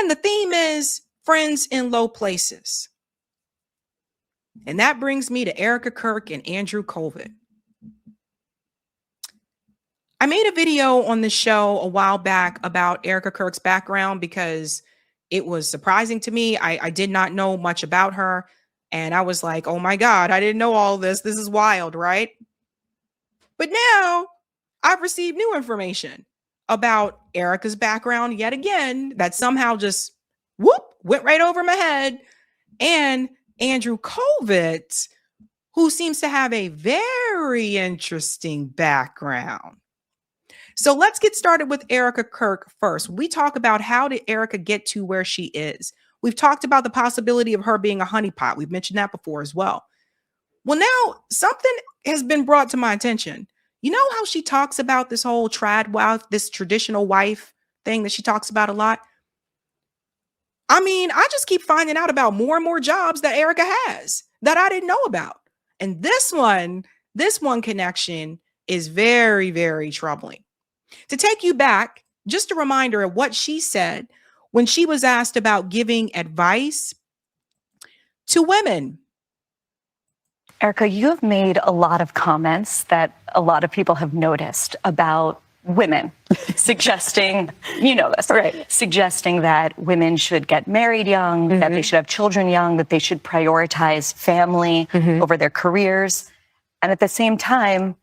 Again, the theme is friends in low places. And that brings me to Erika Kirk and Andrew Kolvet. I made a video on the show a while back about Erika Kirk's background because it was surprising to me. I did not know much about her. And I was like, oh my God, I didn't know all this. This is wild, right? But now I've received new information about Erika's background yet again that somehow just went right over my head. And Andrew Kolvet, who seems to have a very interesting background. So let's get started with Erika Kirk first. We talk about how did Erika get to where she is. We've talked about the possibility of her being a honeypot. We've mentioned that before as well. Well, now something has been brought to my attention. You know how she talks about this whole trad wife, this traditional wife thing that she talks about a lot? I mean, I just keep finding out about more and more jobs that Erika has that I didn't know about. And this one connection is very, very troubling. To take you back, just a reminder of what she said when she was asked about giving advice to women. Erika, you have made a lot of comments that a lot of people have noticed about women, suggesting, you know this, right? Suggesting that women should get married young, that they should have children young, that they should prioritize family over their careers. And at the same time,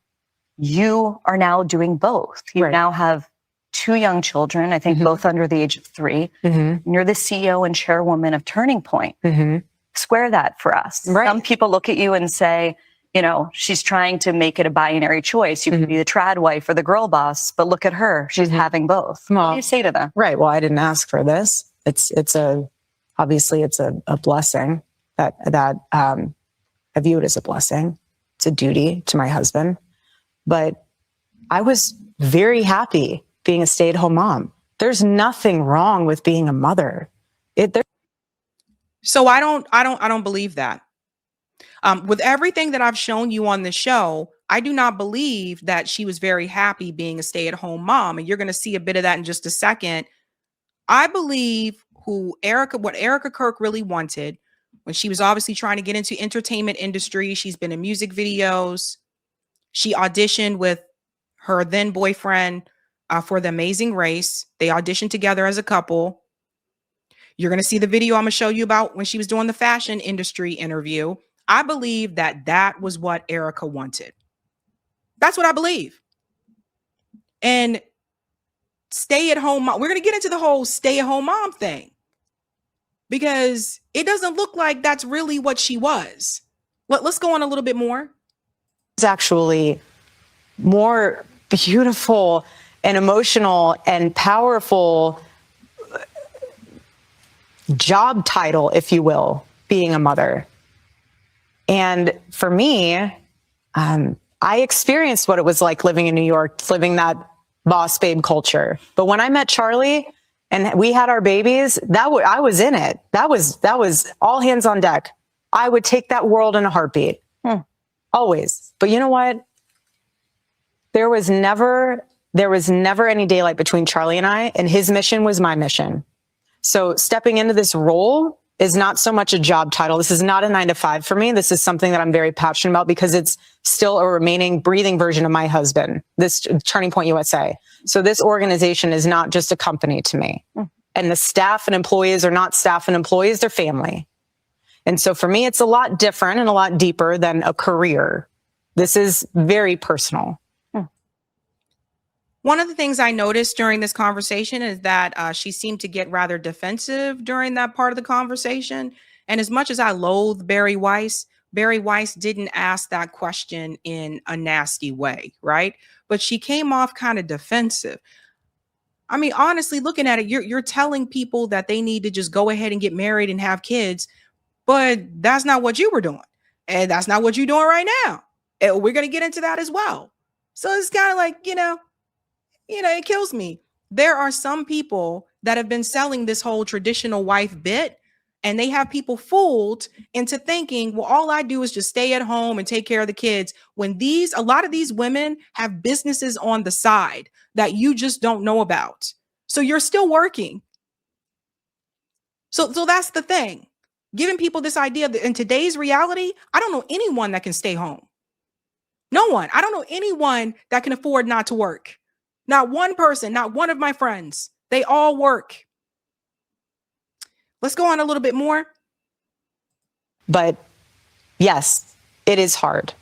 you are now doing both. You now have 2 young children, I think both under the age of 3. And you're the CEO and chairwoman of Turning Point. Square that for us. Right. Some people look at you and say, you know, she's trying to make it a binary choice. You can be the trad wife or the girl boss, but look at her. She's having both. Well, what do you say to them? Right. Well, I didn't ask for this. Obviously it's a blessing that I view it as a blessing. It's a duty to my husband. But I was very happy being a stay-at-home mom. There's nothing wrong with being a mother. So I don't believe that. With everything that I've shown you on the show, I do not believe that she was very happy being a stay-at-home mom. And you're going to see a bit of that in just a second. I believe what Erika Kirk really wanted when she was obviously trying to get into entertainment industry. She's been in music videos. She auditioned with her then boyfriend for The Amazing Race. They auditioned together as a couple. You're going to see the video I'm going to show you about when she was doing the fashion industry interview. I believe that was what Erika wanted. That's what I believe. And stay-at-home mom, we're going to get into the whole stay-at-home mom thing because it doesn't look like that's really what she was. Let's go on a little bit more. It's actually more beautiful and emotional and powerful job title, if you will, being a mother. And for me, I experienced what it was like living in New York, living that boss babe culture. But when I met Charlie and we had our babies, I was in it. That was all hands on deck. I would take that world in a heartbeat. Always. But you know what? There was never any daylight between Charlie and I, and his mission was my mission. So stepping into this role is not so much a job title. This is not a 9-to-5 for me. This is something that I'm very passionate about because it's still a remaining breathing version of my husband, this Turning Point USA. So this organization is not just a company to me. And the staff and employees are not staff and employees, they're family. And so for me, it's a lot different and a lot deeper than a career. This is very personal. One of the things I noticed during this conversation is that she seemed to get rather defensive during that part of the conversation. And as much as I loathe Barry Weiss didn't ask that question in a nasty way, right? But she came off kind of defensive. I mean, honestly, looking at it, you're telling people that they need to just go ahead and get married and have kids, but that's not what you were doing. And that's not what you're doing right now. And we're going to get into that as well. So it's kind of like, it kills me. There are some people that have been selling this whole traditional wife bit, and they have people fooled into thinking, well, all I do is just stay at home and take care of the kids. When a lot of these women have businesses on the side that you just don't know about. So you're still working. So that's the thing. Giving people this idea that in today's reality, I don't know anyone that can stay home. No one. I don't know anyone that can afford not to work. Not one person, not one of my friends. They all work. Let's go on a little bit more. But yes, it is hard.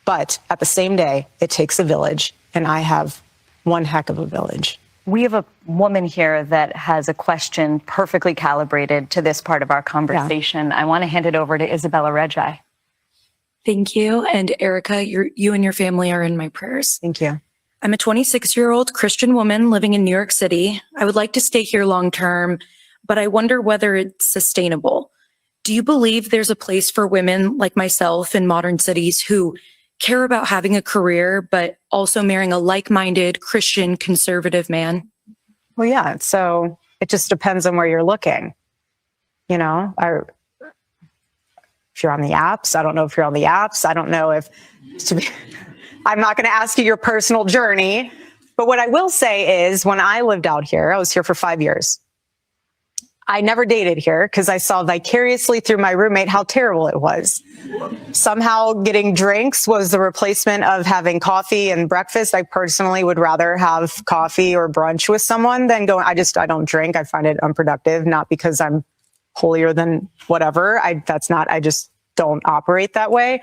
But at the same day, it takes a village. And I have one heck of a village. We have a woman here that has a question perfectly calibrated to this part of our conversation. Yeah. I want to hand it over to Isabella Regi. Thank you. And Erika, you and your family are in my prayers. Thank you. I'm a 26-year-old Christian woman living in New York City. I would like to stay here long term, but I wonder whether it's sustainable. Do you believe there's a place for women like myself in modern cities who care about having a career, but also marrying a like-minded Christian conservative man? Well, yeah. So it just depends on where you're looking. You know, if you're on the apps, I don't know if you're on the apps. I don't know if, I'm not going to ask you your personal journey, but what I will say is when I lived out here, I was here for 5 years. I never dated here because I saw vicariously through my roommate how terrible it was. Somehow getting drinks was the replacement of having coffee and breakfast. I personally would rather have coffee or brunch with someone than going, I don't drink. I find it unproductive, not because I'm holier than whatever. I just don't operate that way.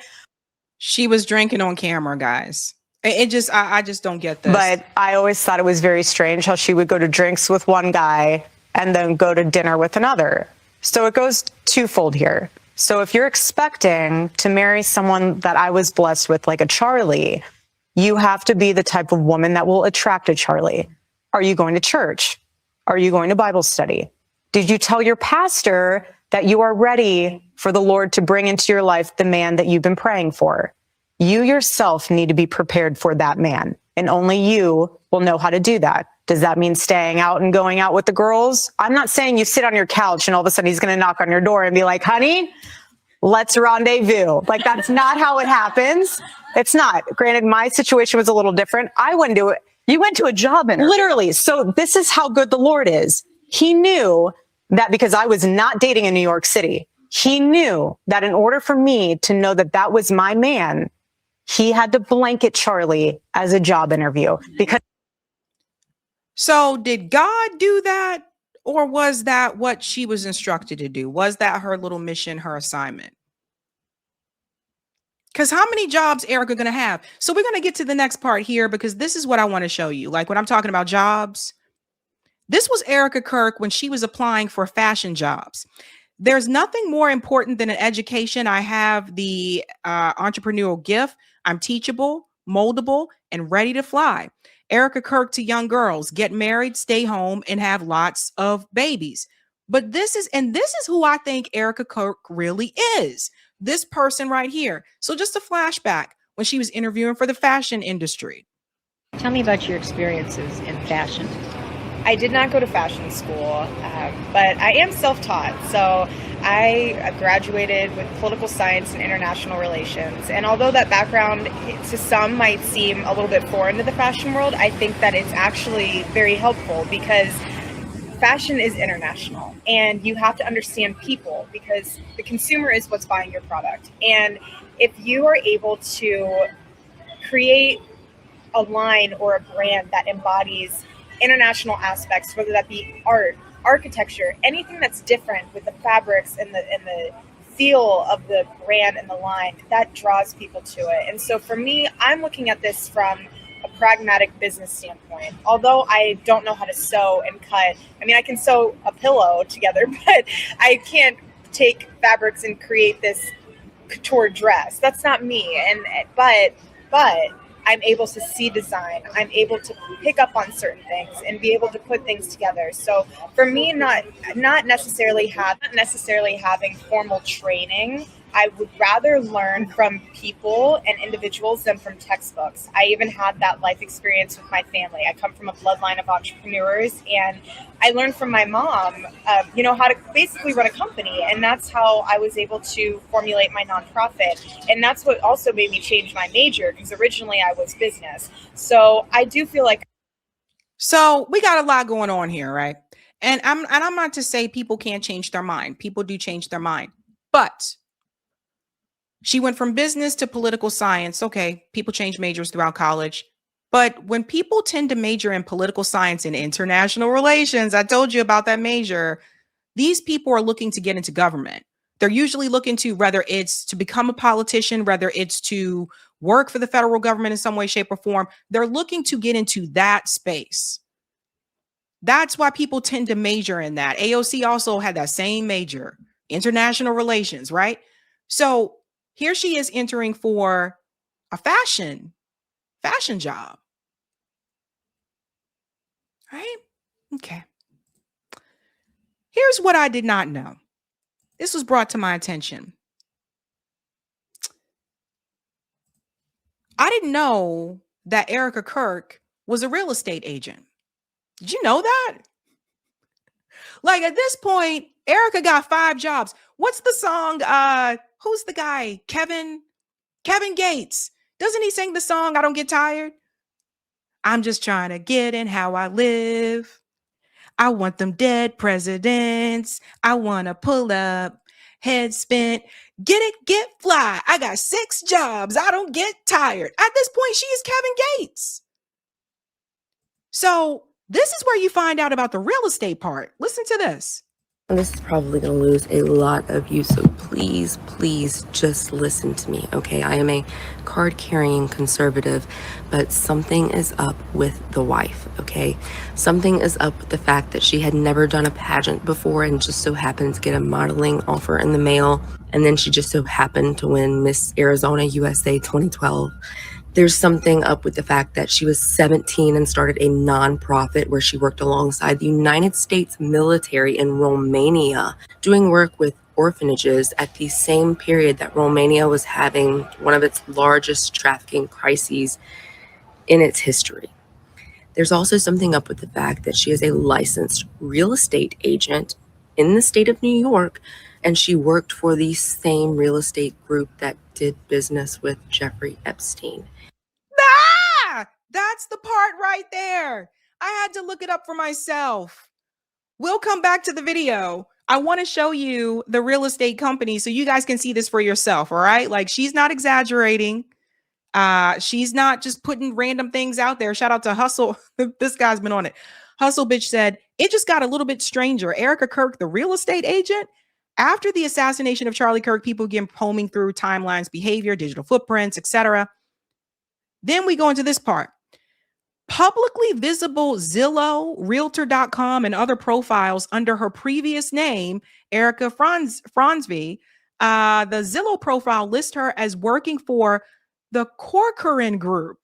She was drinking on camera, guys. I just don't get this. But I always thought it was very strange how she would go to drinks with one guy and then go to dinner with another. So it goes twofold here. So if you're expecting to marry someone that I was blessed with, like a Charlie, you have to be the type of woman that will attract a Charlie. Are you going to church? Are you going to Bible study? Did you tell your pastor that you are ready for the Lord to bring into your life the man that you've been praying for? You yourself need to be prepared for that man, and only you will know how to do that. Does that mean staying out and going out with the girls? I'm not saying you sit on your couch and all of a sudden he's going to knock on your door and be like, honey, let's rendezvous. Like, that's not how it happens. It's not. Granted, my situation was a little different. I wouldn't do it. You went to a job interview. Literally. So this is how good the Lord is. He knew that because I was not dating in New York City, he knew that in order for me to know that that was my man, he had to blanket Charlie as a job interview. Because so did God do that? Or was that what she was instructed to do? Was that her little mission, her assignment? Because how many jobs Erika going to have? So we're going to get to the next part here, because this is what I want to show you. Like when I'm talking about jobs, this was Erika Kirk when she was applying for fashion jobs. There's nothing more important than an education. I have the entrepreneurial gift. I'm teachable, moldable, and ready to fly. Erika Kirk to young girls: get married, stay home, and have lots of babies. But this is who I think Erika Kirk really is. This person right here. So just a flashback when she was interviewing for the fashion industry. Tell me about your experiences in fashion. I did not go to fashion school, but I am self-taught. So I graduated with political science and international relations. And although that background to some might seem a little bit foreign to the fashion world, I think that it's actually very helpful because fashion is international and you have to understand people because the consumer is what's buying your product. And if you are able to create a line or a brand that embodies international aspects, whether that be art, architecture, anything that's different with the fabrics and the feel of the brand and the line, that draws people to it. And so for me, I'm looking at this from a pragmatic business standpoint. Although I don't know how to sew and cut, I mean, I can sew a pillow together, but I can't take fabrics and create this couture dress. That's not me. But I'm able to see design. I'm able to pick up on certain things and be able to put things together. So for me, not necessarily having formal training, I would rather learn from people and individuals than from textbooks. I even had that life experience with my family. I come from a bloodline of entrepreneurs, and I learned from my mom, how to basically run a company. And that's how I was able to formulate my nonprofit. And that's what also made me change my major, because originally I was business. So I do feel like. So we got a lot going on here, right? And I'm not to say people can't change their mind. People do change their mind. But she went from business to political science. Okay, people change majors throughout college. But when people tend to major in political science and international relations, I told you about that major, these people are looking to get into government. They're usually looking to, whether it's to become a politician, whether it's to work for the federal government in some way, shape, or form, they're looking to get into that space. That's why people tend to major in that. AOC also had that same major, international relations, right? So here she is entering for a fashion job, right? Okay. Here's what I did not know. This was brought to my attention. I didn't know that Erika Kirk was a real estate agent. Did you know that? Like at this point, Erika got 5 jobs. What's the song? Who's the guy? Kevin Gates. Doesn't he sing the song I Don't Get Tired? I'm just trying to get in how I live. I want them dead presidents. I want to pull up, head spent, get it, get fly. I got 6 jobs. I don't get tired. At this point, she is Kevin Gates. So this is where you find out about the real estate part. Listen to this. This is probably going to lose a lot of you, so please, please just listen to me, okay? I am a card-carrying conservative, but something is up with the wife, okay? Something is up with the fact that she had never done a pageant before and just so happened to get a modeling offer in the mail, and then she just so happened to win Miss Arizona USA 2012. There's something up with the fact that she was 17 and started a nonprofit where she worked alongside the United States military in Romania, doing work with orphanages at the same period that Romania was having one of its largest trafficking crises in its history. There's also something up with the fact that she is a licensed real estate agent in the state of New York, and she worked for the same real estate group that did business with Jeffrey Epstein. That's the part right there. I had to look it up for myself. We'll come back to the video. I want to show you the real estate company so you guys can see this for yourself. All right. Like she's not exaggerating. She's not just putting random things out there. Shout out to Hustle. This guy's been on it. Hustle Bitch said, it just got a little bit stranger. Erika Kirk, the real estate agent. After the assassination of Charlie Kirk, people began combing through timelines, behavior, digital footprints, etc. Then we go into this part. Publicly visible Zillow, Realtor.com, and other profiles under her previous name, Erika Fransby. The Zillow profile lists her as working for the Corcoran Group,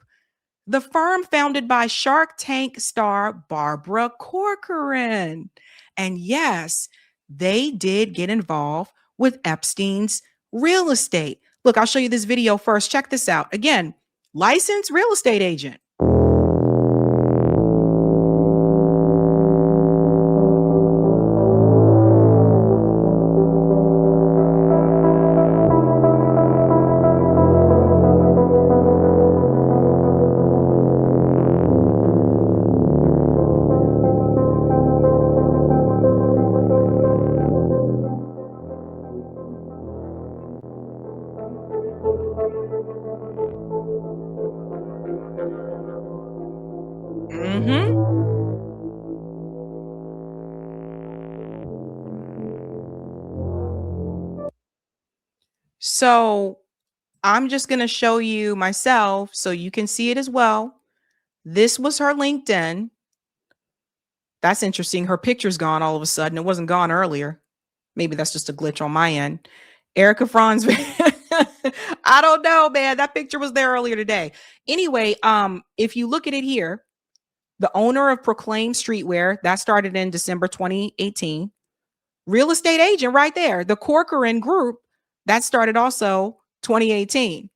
the firm founded by Shark Tank star Barbara Corcoran. And yes, they did get involved with Epstein's real estate. Look, I'll show you this video first. Check this out. Again, licensed real estate agent. So I'm just going to show you myself so you can see it as well. This was her LinkedIn. That's interesting. Her picture's gone all of a sudden. It wasn't gone earlier. Maybe that's just a glitch on my end. Erika Franz. I don't know, man. That picture was there earlier today. Anyway, if you look at it here, the owner of Proclaim Streetwear, that started in December 2018. Real estate agent right there. The Corcoran Group, that started also 2018.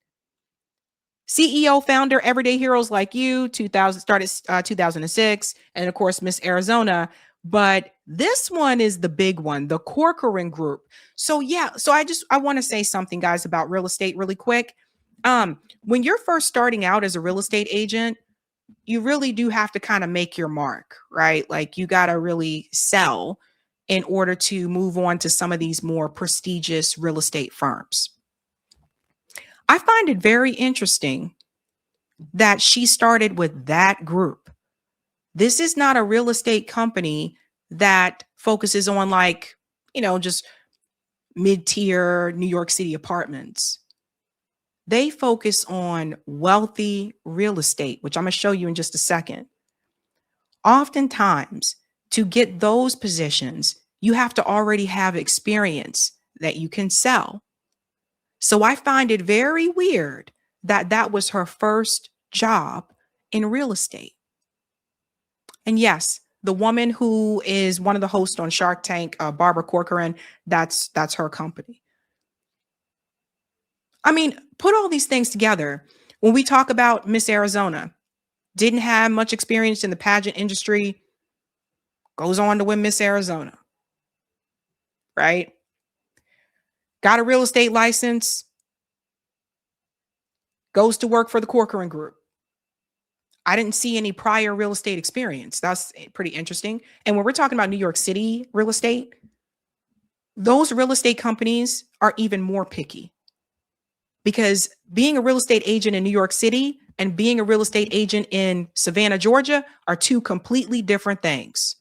CEO, founder, Everyday Heroes Like You, 2006. And of course, Miss Arizona. But this one is the big one, the Corcoran Group. So yeah, so I want to say something, guys, about real estate really quick. When you're first starting out as a real estate agent, you really do have to kind of make your mark, right? Like you got to really sell in order to move on to some of these more prestigious real estate firms. I find it very interesting that she started with that group. This is not a real estate company that focuses on like, just mid-tier New York City apartments. They focus on wealthy real estate, which I'm going to show you in just a second. Oftentimes, to get those positions, you have to already have experience that you can sell. So I find it very weird that that was her first job in real estate. And yes, the woman who is one of the hosts on Shark Tank, Barbara Corcoran, that's her company. I mean, put all these things together. When we talk about Miss Arizona, didn't have much experience in the pageant industry, goes on to win Miss Arizona, right? Got a real estate license, goes to work for the Corcoran Group. I didn't see any prior real estate experience. That's pretty interesting. And when we're talking about New York City real estate, those real estate companies are even more picky, because being a real estate agent in New York City and being a real estate agent in Savannah, Georgia are two completely different things.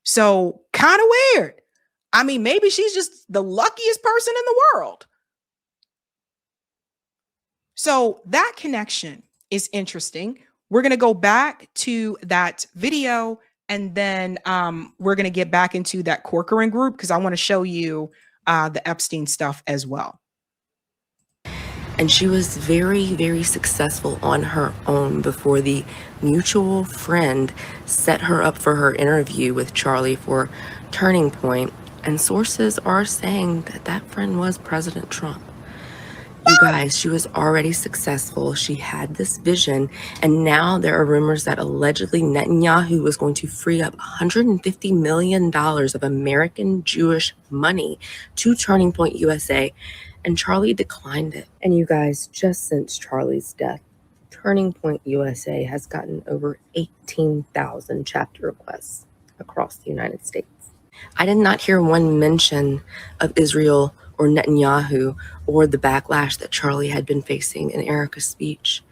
So kind of weird. I mean, maybe she's just the luckiest person in the world. So that connection is interesting. We're going to go back to that video, and then we're going to get back into that Corcoran Group, because I want to show you the Epstein stuff as well. And she was very, very successful on her own before the mutual friend set her up for her interview with Charlie for Turning Point. And sources are saying that that friend was President Trump. You guys, she was already successful. She had this vision. And now there are rumors that allegedly Netanyahu was going to free up $150 million of American Jewish money to Turning Point USA. And Charlie declined it. And you guys, just since Charlie's death, Turning Point USA has gotten over 18,000 chapter requests across the United States. I did not hear one mention of Israel or Netanyahu or the backlash that Charlie had been facing in Erika's speech.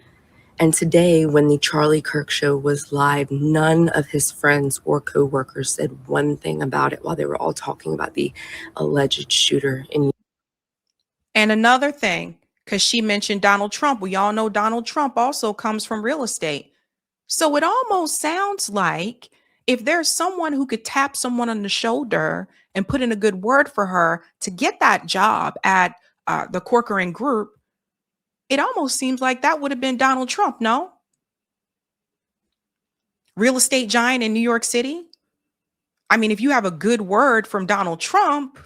And today, when the Charlie Kirk show was live, none of his friends or co-workers said one thing about it while they were all talking about the alleged shooter in. And another thing, because she mentioned Donald Trump, we all know Donald Trump also comes from real estate. So it almost sounds like if there's someone who could tap someone on the shoulder and put in a good word for her to get that job at the Corcoran Group, it almost seems like that would have been Donald Trump, no? Real estate giant in New York City. I mean, if you have a good word from Donald Trump,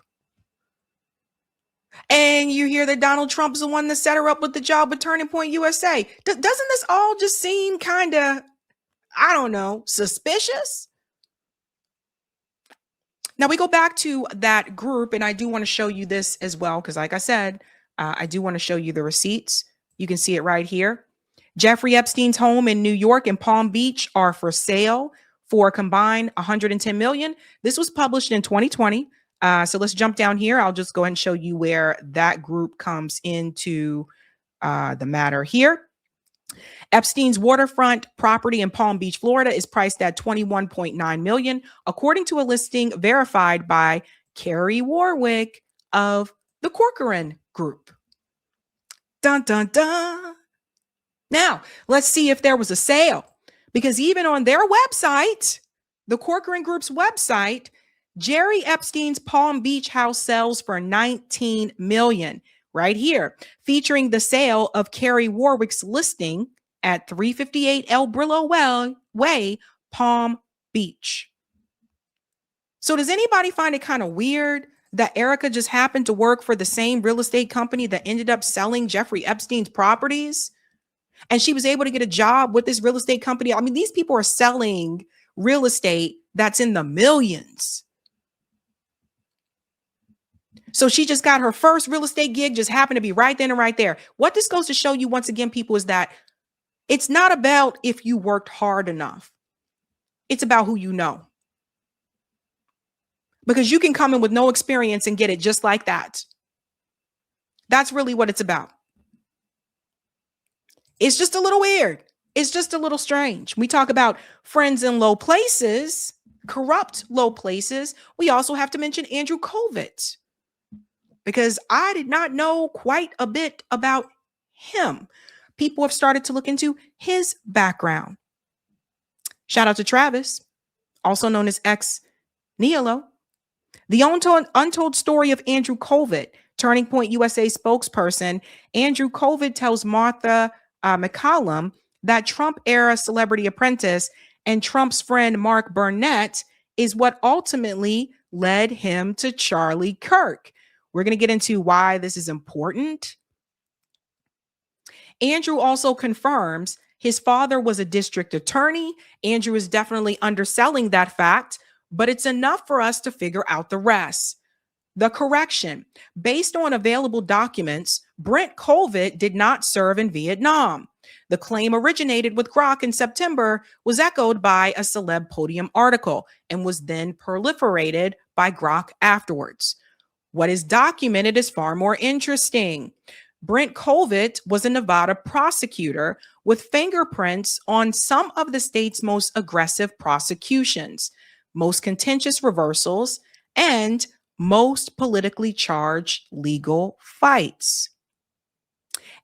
and you hear that Donald Trump's the one that set her up with the job with Turning Point USA, doesn't this all just seem kind of, I don't know, suspicious? Now we go back to that group, and I do want to show you this as well, because like I said, I do want to show you the receipts. You can see it right here. Jeffrey Epstein's home in New York and Palm Beach are for sale for a combined $110 million. This was published in 2020. So let's jump down here. I'll just go ahead and show you where that group comes into the matter here. Epstein's waterfront property in Palm Beach, Florida is priced at $21.9 million, according to a listing verified by Carrie Warwick of the Corcoran Group. Dun, dun, dun. Now, let's see if there was a sale, because even on their website, the Corcoran Group's website, Jerry Epstein's Palm Beach house sells for $19 million right here, featuring the sale of Carrie Warwick's listing at 358 El Brillo Way, Palm Beach. So does anybody find it kind of weird that Erika just happened to work for the same real estate company that ended up selling Jeffrey Epstein's properties? And she was able to get a job with this real estate company. I mean, these people are selling real estate that's in the millions. So she just got her first real estate gig, just happened to be right then and right there. What this goes to show you once again, people, is that It's not about if you worked hard enough. It's about who you know. Because you can come in with no experience and get it just like that. That's really what it's about. It's just a little weird. It's just a little strange. We talk about friends in low places, corrupt low places. We also have to mention Andrew Kolvet, because I did not know quite a bit about him. People have started to look into his background. Shout out to Travis, also known as ex Nielo. The untold story of Andrew Kolvet, Turning Point USA spokesperson. Andrew Kolvet tells Martha McCallum that Trump-era Celebrity Apprentice and Trump's friend Mark Burnett is what ultimately led him to Charlie Kirk. We're going to get into why this is important. Andrew also confirms his father was a district attorney. Andrew is definitely underselling that fact, but it's enough for us to figure out the rest. The correction: based on available documents, Brent Kolvet did not serve in Vietnam. The claim originated with Grok in September, was echoed by a celeb Podium article, and was then proliferated by Grok afterwards. What is documented is far more interesting. Brent Kolvet was a Nevada prosecutor with fingerprints on some of the state's most aggressive prosecutions, most contentious reversals, and most politically charged legal fights.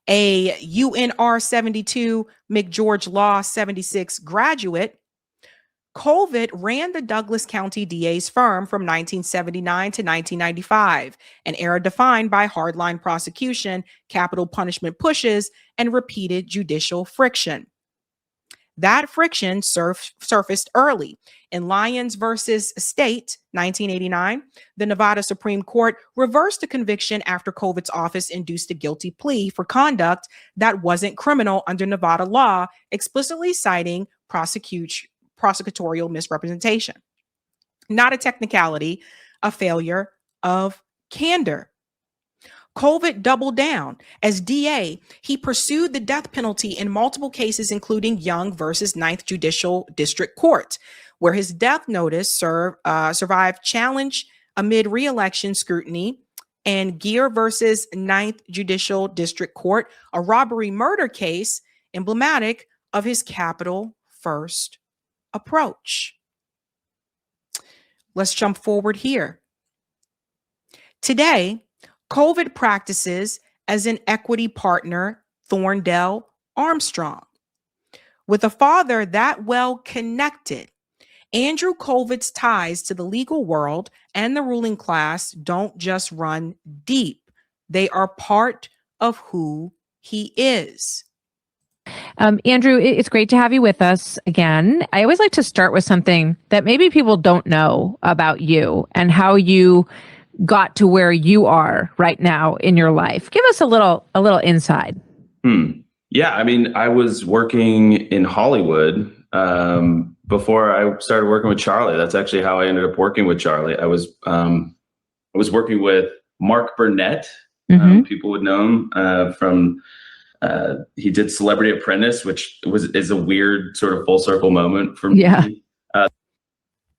A UNR 72 McGeorge Law 76 graduate, Kolvet ran the Douglas County DA's firm from 1979 to 1995, an era defined by hardline prosecution, capital punishment pushes, and repeated judicial friction. That friction surfaced early. In Lyons versus State, 1989, the Nevada Supreme Court reversed a conviction after Kolvet's office induced a guilty plea for conduct that wasn't criminal under Nevada law, explicitly citing prosecutorial misrepresentation. Not a technicality, a failure of candor. Kolvet doubled down. As DA, he pursued the death penalty in multiple cases, including Young versus 9th Judicial District Court, where his death notice survived challenge amid re-election scrutiny, and Gear versus 9th Judicial District Court, a robbery murder case emblematic of his capital first approach. Let's jump forward here. Today, Kolvet practices as an equity partner, Thorndale Armstrong. With a father that well connected, Andrew Kolvet's ties to the legal world and the ruling class don't just run deep. They are part of who he is. Andrew, it's great to have you with us again. I always like to start with something that maybe people don't know about you and how you got to where you are right now in your life. Give us a little insight. Yeah, I mean, I was working in Hollywood before I started working with Charlie. That's actually how I ended up working with Charlie. I was working with Mark Burnett. People would know him from. He did Celebrity Apprentice, which is a weird sort of full circle moment for me. Yeah.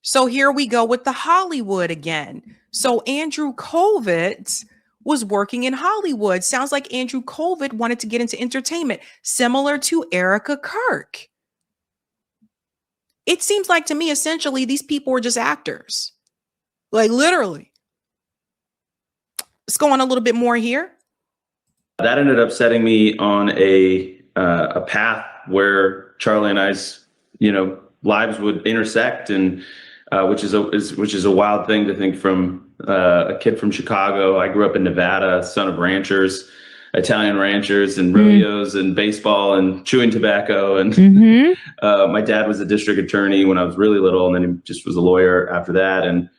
So here we go with the Hollywood again. So Andrew Kolvet was working in Hollywood. Sounds like Andrew Kolvet wanted to get into entertainment, similar to Erika Kirk. It seems like to me, essentially, these people were just actors. Like literally. Let's go on a little bit more here. That ended up setting me on a path where Charlie and I's, lives would intersect, and which is a wild thing to think from a kid from Chicago. I grew up in Nevada, son of ranchers, Italian ranchers, and rodeos and baseball and chewing tobacco. And my dad was a district attorney when I was really little, and then he just was a lawyer after that. And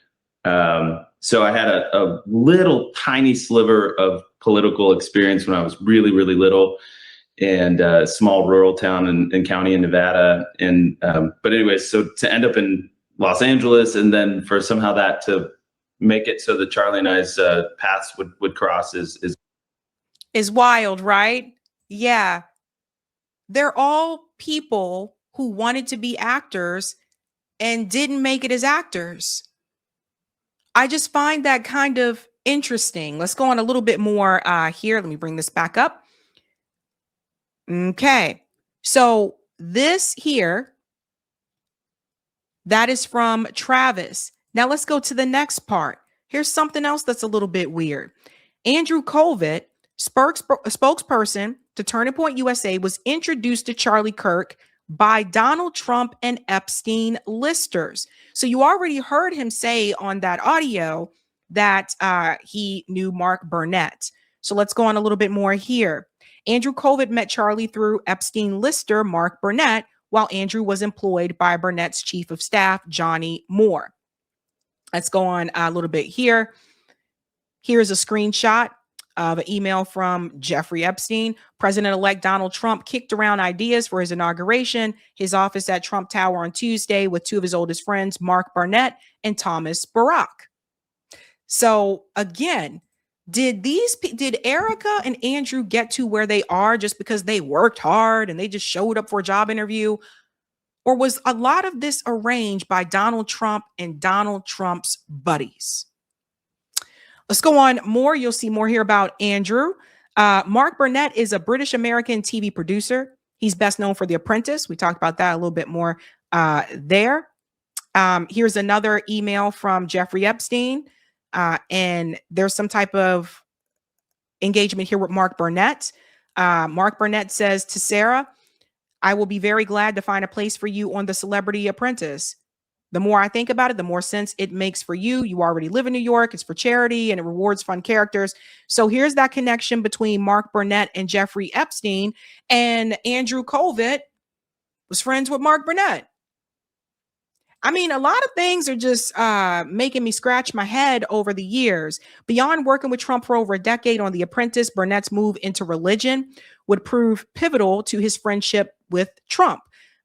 so I had a little tiny sliver of political experience when I was really, really little, and a small rural town and county in Nevada. And but anyway, so to end up in Los Angeles, and then for somehow that to make it so that Charlie and I's paths would cross is wild, right? Yeah. They're all people who wanted to be actors and didn't make it as actors. I just find that kind of interesting. Let's go on a little bit more here. Let me bring this back up. Okay. So this here, that is from Travis. Now let's go to the next part. Here's something else that's a little bit weird. Andrew Kolvet, spokesperson to Turning Point USA, was introduced to Charlie Kirk by Donald Trump and Epstein listers. So you already heard him say on that audio that he knew Mark Burnett. So let's go on a little bit more here. Andrew Kolvet met Charlie through Epstein lister Mark Burnett while Andrew was employed by Burnett's chief of staff, Johnny Moore. Let's go on a little bit here. Here's a screenshot of an email from Jeffrey Epstein. President-elect Donald Trump kicked around ideas for his inauguration, his office at Trump Tower on Tuesday with two of his oldest friends, Mark Burnett and Thomas Barack. So again, did Erika and Andrew get to where they are just because they worked hard and they just showed up for a job interview? Or was a lot of this arranged by Donald Trump and Donald Trump's buddies? Let's go on more. You'll see more here about Andrew. Mark Burnett is a British-American TV producer. He's best known for The Apprentice. We talked about that a little bit more there. Here's another email from Jeffrey Epstein. And there's some type of engagement here with Mark Burnett. Mark Burnett says to Sarah, I will be very glad to find a place for you on The Celebrity Apprentice. The more I think about it, the more sense it makes for you. You already live in New York. It's for charity and it rewards fun characters. So here's that connection between Mark Burnett and Jeffrey Epstein. And Andrew Kolvet was friends with Mark Burnett. I mean, a lot of things are just making me scratch my head over the years. Beyond working with Trump for over a decade on The Apprentice, Burnett's move into religion would prove pivotal to his friendship with Trump.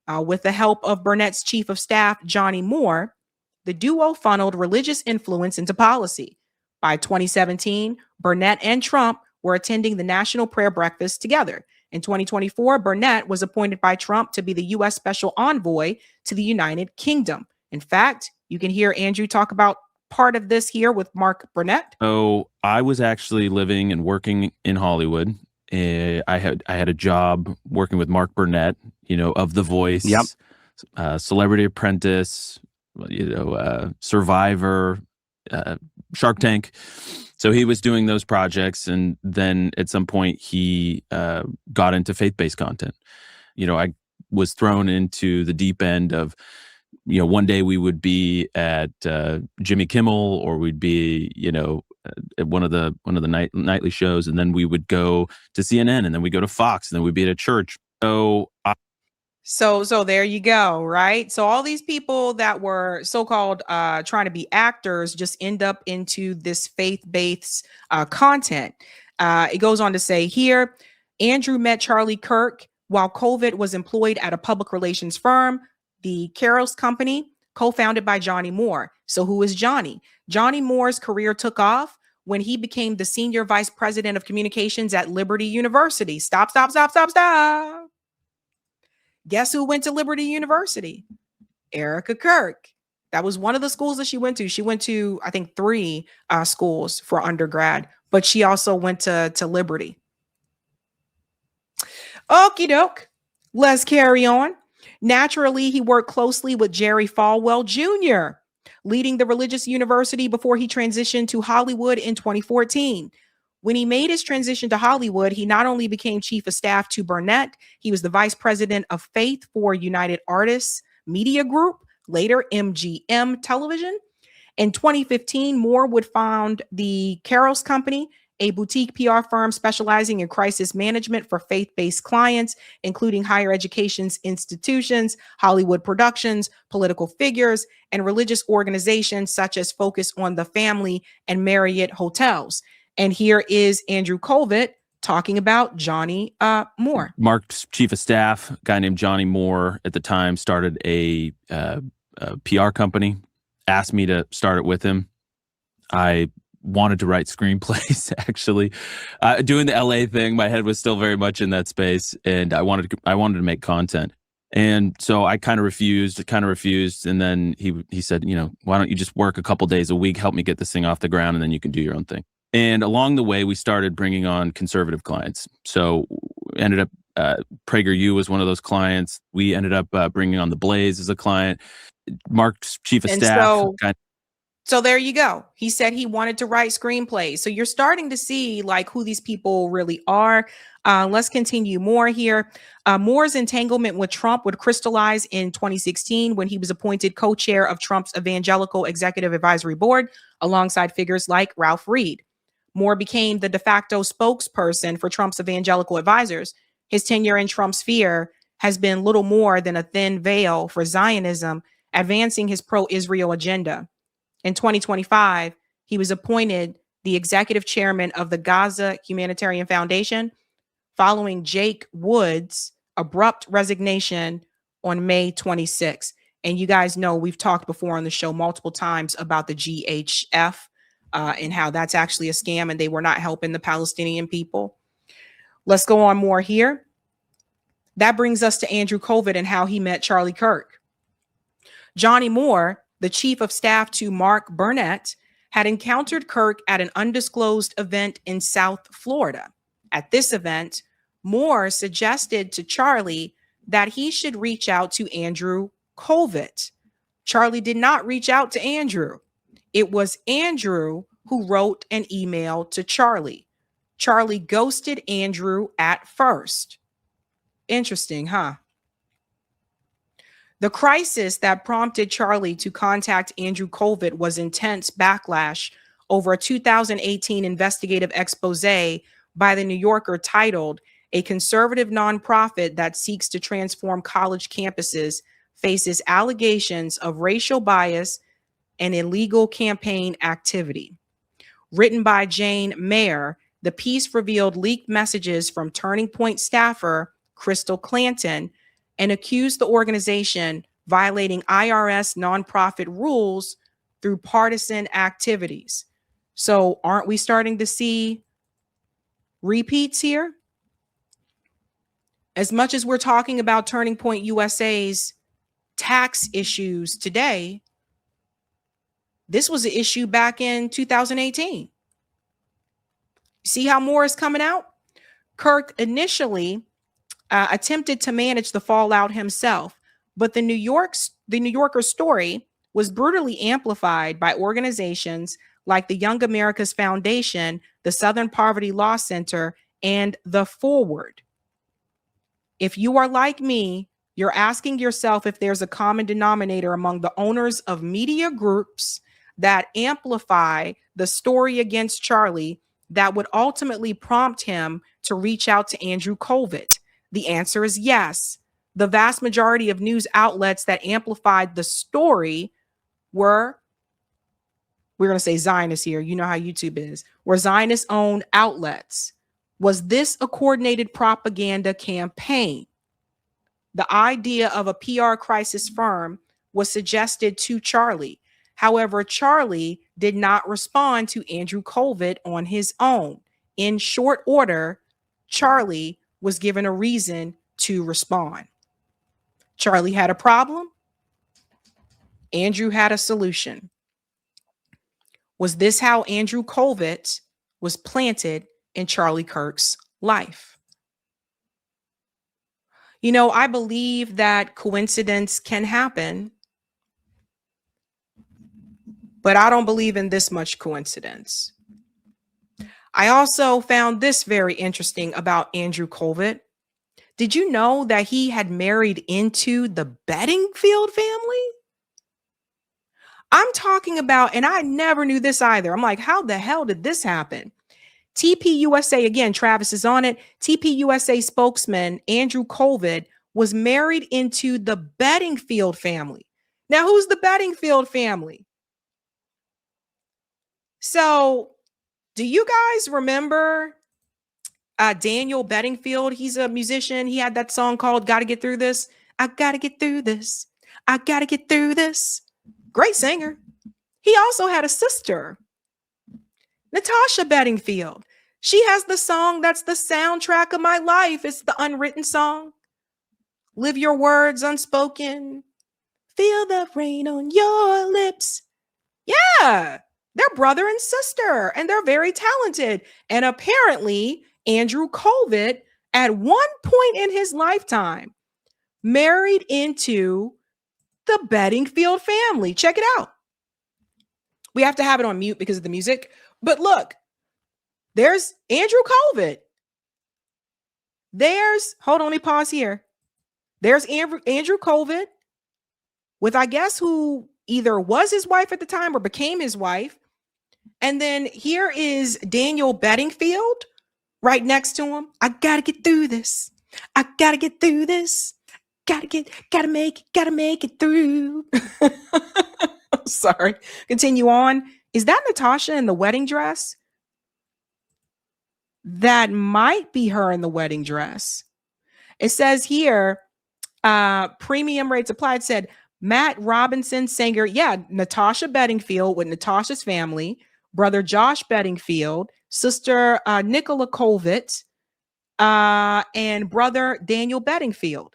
With the help of Burnett's chief of staff, Johnny Moore, the duo funneled religious influence into policy. By 2017, Burnett and Trump were attending the National Prayer Breakfast together. In 2024, Burnett was appointed by Trump to be the U.S. Special Envoy to the United Kingdom. In fact, you can hear Andrew talk about part of this here with Mark Burnett. Oh, I was actually living and working in Hollywood. I had a job working with Mark Burnett, of The Voice, Celebrity Apprentice, Survivor, Shark Tank. So he was doing those projects, and then at some point he got into faith-based content. I was thrown into the deep end of, one day we would be at Jimmy Kimmel, or we'd be, at one of the nightly shows, and then we would go to CNN, and then we go to Fox, and then we'd be at a church. So there you go, right? So all these people that were so-called trying to be actors just end up into this faith-based content. It goes on to say here, Andrew met Charlie Kirk while Kolvet was employed at a public relations firm, the Carols Company, co-founded by Johnny Moore. So who is Johnny? Johnny Moore's career took off when he became the senior vice president of communications at Liberty University. Stop. Guess who went to Liberty University? Erika Kirk. That was one of the schools that she went to. She went to, I think, 3 schools for undergrad, but she also went to Liberty. Okie doke. Let's carry on. Naturally, he worked closely with Jerry Falwell Jr., leading the religious university before he transitioned to Hollywood in 2014. When he made his transition to Hollywood, he not only became chief of staff to Burnett, he was the vice president of faith for United Artists Media Group, later MGM Television. In 2015, Moore would found the Carols Company, a boutique PR firm specializing in crisis management for faith-based clients, including higher education institutions, Hollywood productions, political figures, and religious organizations such as Focus on the Family and Marriott Hotels. And here is Andrew Kolvet talking about Johnny Moore. Mark's chief of staff, a guy named Johnny Moore, at the time started a PR company, asked me to start it with him. I wanted to write screenplays. Actually, doing the LA thing, my head was still very much in that space, and I wanted to make content. And so I kind of refused, and then he said, why don't you just work a couple days a week, help me get this thing off the ground, and then you can do your own thing. And along the way, we started bringing on conservative clients. So ended up PragerU was one of those clients. We ended up bringing on The Blaze as a client. Mark's chief of staff. So there you go. He said he wanted to write screenplays. So you're starting to see like who these people really are. Let's continue more here. Moore's entanglement with Trump would crystallize in 2016 when he was appointed co-chair of Trump's Evangelical Executive Advisory Board alongside figures like Ralph Reed. Moore became the de facto spokesperson for Trump's evangelical advisors. His tenure in Trump's sphere has been little more than a thin veil for Zionism, advancing his pro-Israel agenda. In 2025, he was appointed the executive chairman of the Gaza Humanitarian Foundation, following Jake Wood's abrupt resignation on May 26. And you guys know we've talked before on the show multiple times about the GHF and how that's actually a scam and they were not helping the Palestinian people. Let's go on more here. That brings us to Andrew Kolvet and how he met Charlie Kirk. Johnny Moore, the chief of staff to Mark Burnett, had encountered Kirk at an undisclosed event in South Florida. At this event, Moore suggested to Charlie that he should reach out to Andrew Kolvet. Charlie did not reach out to Andrew. It was Andrew who wrote an email to Charlie. Charlie ghosted Andrew at first. Interesting, huh? The crisis that prompted Charlie to contact Andrew Kolvet was intense backlash over a 2018 investigative expose by The New Yorker titled, "A conservative nonprofit that seeks to transform college campuses faces allegations of racial bias and illegal campaign activity." Written by Jane Mayer, the piece revealed leaked messages from Turning Point staffer Crystal Clanton and accused the organization violating IRS nonprofit rules through partisan activities. So aren't we starting to see repeats here? As much as we're talking about Turning Point USA's tax issues today, this was an issue back in 2018. See how more is coming out? Kirk initially attempted to manage the fallout himself, but the New Yorker story was brutally amplified by organizations like the Young America's Foundation, the Southern Poverty Law Center, and The Forward. If you are like me, you're asking yourself if there's a common denominator among the owners of media groups that amplify the story against Charlie that would ultimately prompt him to reach out to Andrew Kolvet. The answer is yes. The vast majority of news outlets that amplified the story were, we're going to say Zionist here. You know how YouTube is. Were Zionist-owned outlets. Was this a coordinated propaganda campaign? The idea of a PR crisis firm was suggested to Charlie. However, Charlie did not respond to Andrew Kolvet on his own. In short order, Charlie was given a reason to respond. Charlie had a problem. Andrew had a solution. Was this how Andrew Kolvet was planted in Charlie Kirk's life? You know, I believe that coincidence can happen, but I don't believe in this much coincidence. I also found this very interesting about Andrew Kolvet. Did you know that he had married into the Bedingfield family? I'm talking about, and I never knew this either. I'm like, how the hell did this happen? TPUSA, again, Travis is on it. TPUSA spokesman Andrew Kolvet was married into the Bedingfield family. Now, who's the Bedingfield family? So, do you guys remember Daniel Bedingfield? He's a musician. He had that song called "Gotta Get Through This." I gotta get through this. I gotta get through this. Great singer. He also had a sister Natasha Bedingfield. She has the song that's the soundtrack of my life. It's the unwritten song. Live your words unspoken. Feel the rain on your lips. Yeah, they're brother and sister, and they're very talented. And apparently, Andrew Kolvet, at one point in his lifetime, married into the Bedingfield family. Check it out. We have to have it on mute because of the music. But look, there's Andrew Kolvet. Hold on, let me pause here. There's Andrew Kolvet with, I guess, who either was his wife at the time or became his wife. And then here is Daniel Bedingfield right next to him. I gotta get through this. I gotta get through this. Gotta make it through. Sorry. Continue on. Is that Natasha in the wedding dress? That might be her in the wedding dress. It says here, premium rates applied, said Matt Robinson, singer. Yeah, Natasha Bedingfield with Natasha's family, brother Josh Bedingfield, sister Nicola Kolvet, and brother Daniel Bedingfield.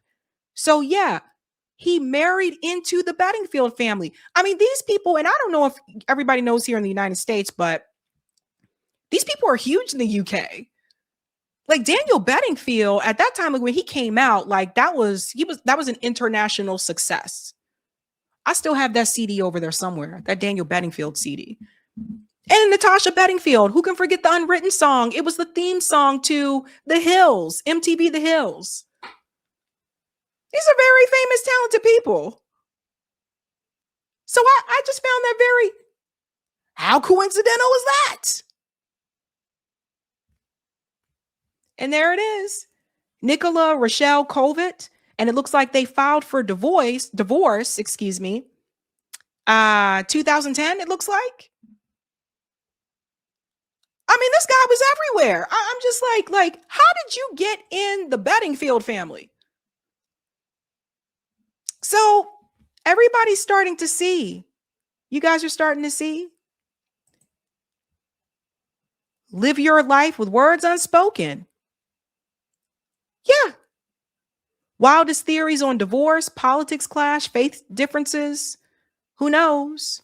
So yeah, he married into the Bedingfield family. I mean, these people, and I don't know if everybody knows here in the United States, but these people are huge in the UK. Like Daniel Bedingfield at that time, like when he came out, like that was an international success. I still have that CD over there somewhere, that Daniel Bedingfield CD. And Natasha Bedingfield, who can forget the unwritten song? It was the theme song to The Hills, MTV The Hills. These are very famous, talented people. So I just found that very, how coincidental is that? And there it is. Nicola Rochelle Kolvet. And it looks like they filed for divorce, 2010, it looks like. I mean, this guy was everywhere. I'm just like, how did you get in the Bedingfield family? So everybody's starting to see. You guys are starting to see. Live your life with words unspoken. Yeah. Wildest theories on divorce, politics clash, faith differences. Who knows?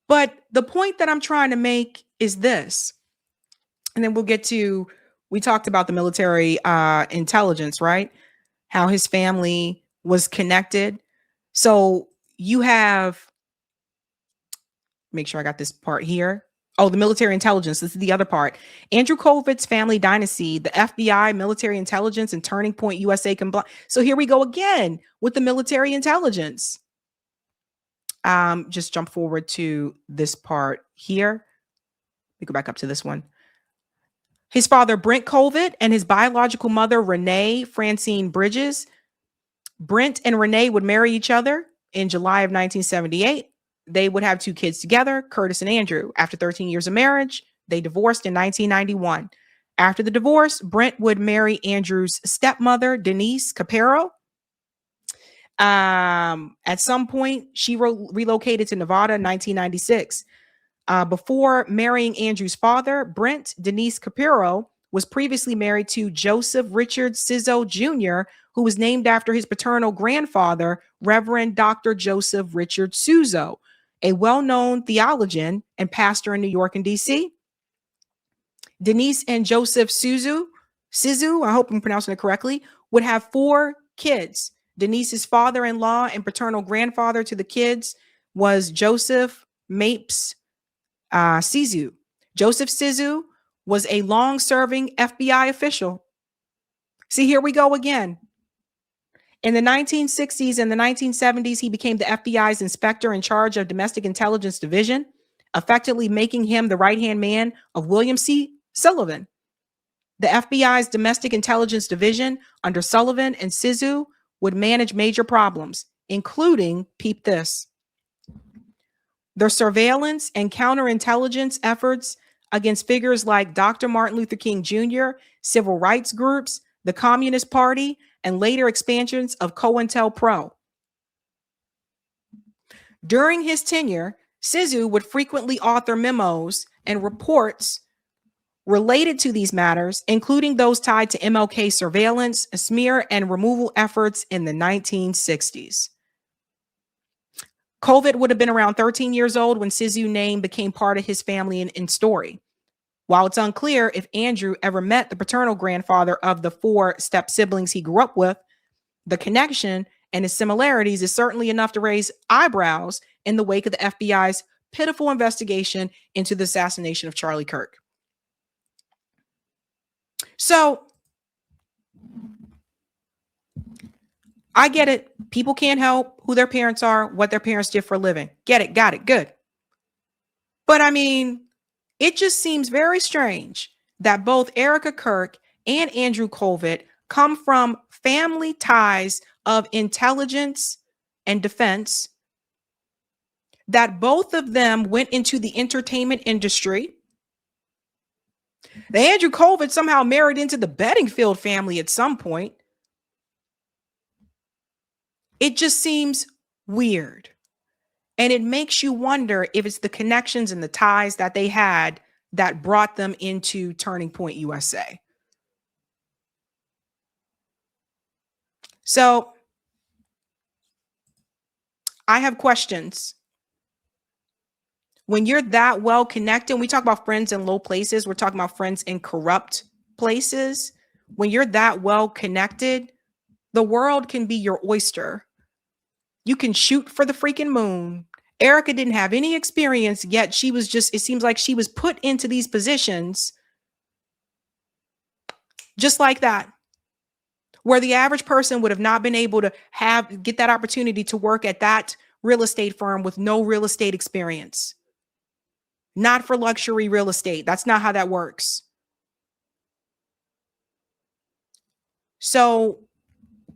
But the point that I'm trying to make is this. And then we'll get to, we talked about the military intelligence, right? How his family was connected. So you have, make sure I got this part here. Oh, the military intelligence. This is the other part. Andrew Kolvet's family dynasty, the FBI, military intelligence, and Turning Point USA combined. So here we go again with the military intelligence. Just jump forward to this part here. We go back up to this one. His father, Brent Kolvet, and his biological mother, Renee Francine Bridges. Brent and Renee would marry each other in July of 1978. They would have 2 kids together, Curtis and Andrew. After 13 years of marriage, they divorced in 1991. After the divorce, Brent would marry Andrew's stepmother, Denise Capero. At some point, she relocated to Nevada in 1996. Before marrying Andrew's father, Brent, Denise Capero was previously married to Joseph Richard Sizzo Jr., who was named after his paternal grandfather, Reverend Dr. Joseph Richard Sizzo, a well-known theologian and pastor in New York and DC. Denise and Joseph Sizzo, I hope I'm pronouncing it correctly, would have 4 kids. Denise's father-in-law and paternal grandfather to the kids was Joseph Mapes Sizzo. Joseph Sizzo was a long-serving FBI official. See, here we go again. In the 1960s and the 1970s, he became the FBI's inspector in charge of Domestic Intelligence Division, effectively making him the right-hand man of William C. Sullivan. The FBI's Domestic Intelligence Division under Sullivan and Sizzo would manage major problems, including, peep this, the surveillance and counterintelligence efforts against figures like Dr. Martin Luther King Jr., civil rights groups, the Communist Party, and later expansions of COINTELPRO. During his tenure, Sizu would frequently author memos and reports related to these matters, including those tied to MLK surveillance, smear, and removal efforts in the 1960s. Kolvet would have been around 13 years old when Sizu's name became part of his family and story. While it's unclear if Andrew ever met the paternal grandfather of the 4 step siblings he grew up with, the connection and his similarities is certainly enough to raise eyebrows in the wake of the FBI's pitiful investigation into the assassination of Charlie Kirk. So I get it. People can't help who their parents are, what their parents did for a living. Get it. Got it. Good. But I mean, it just seems very strange that both Erika Kirk and Andrew Kolvet come from family ties of intelligence and defense, that both of them went into the entertainment industry. The Andrew Kolvet somehow married into the Bedingfield family at some point. It just seems weird. And it makes you wonder if it's the connections and the ties that they had that brought them into Turning Point USA. So I have questions. When you're that well connected, we talk about friends in low places, we're talking about friends in corrupt places. When you're that well connected, the world can be your oyster. You can shoot for the freaking moon. Erika didn't have any experience, yet she was just, it seems like she was put into these positions just like that, where the average person would have not been able to get that opportunity to work at that real estate firm with no real estate experience. Not for luxury real estate. That's not how that works. So,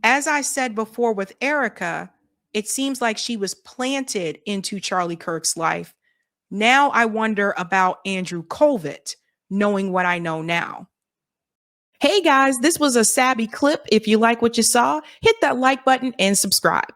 as I said before with Erika, it seems like she was planted into Charlie Kirk's life. Now I wonder about Andrew Kolvet, knowing what I know now. Hey guys, this was a Sabby clip. If you like what you saw, hit that like button and subscribe.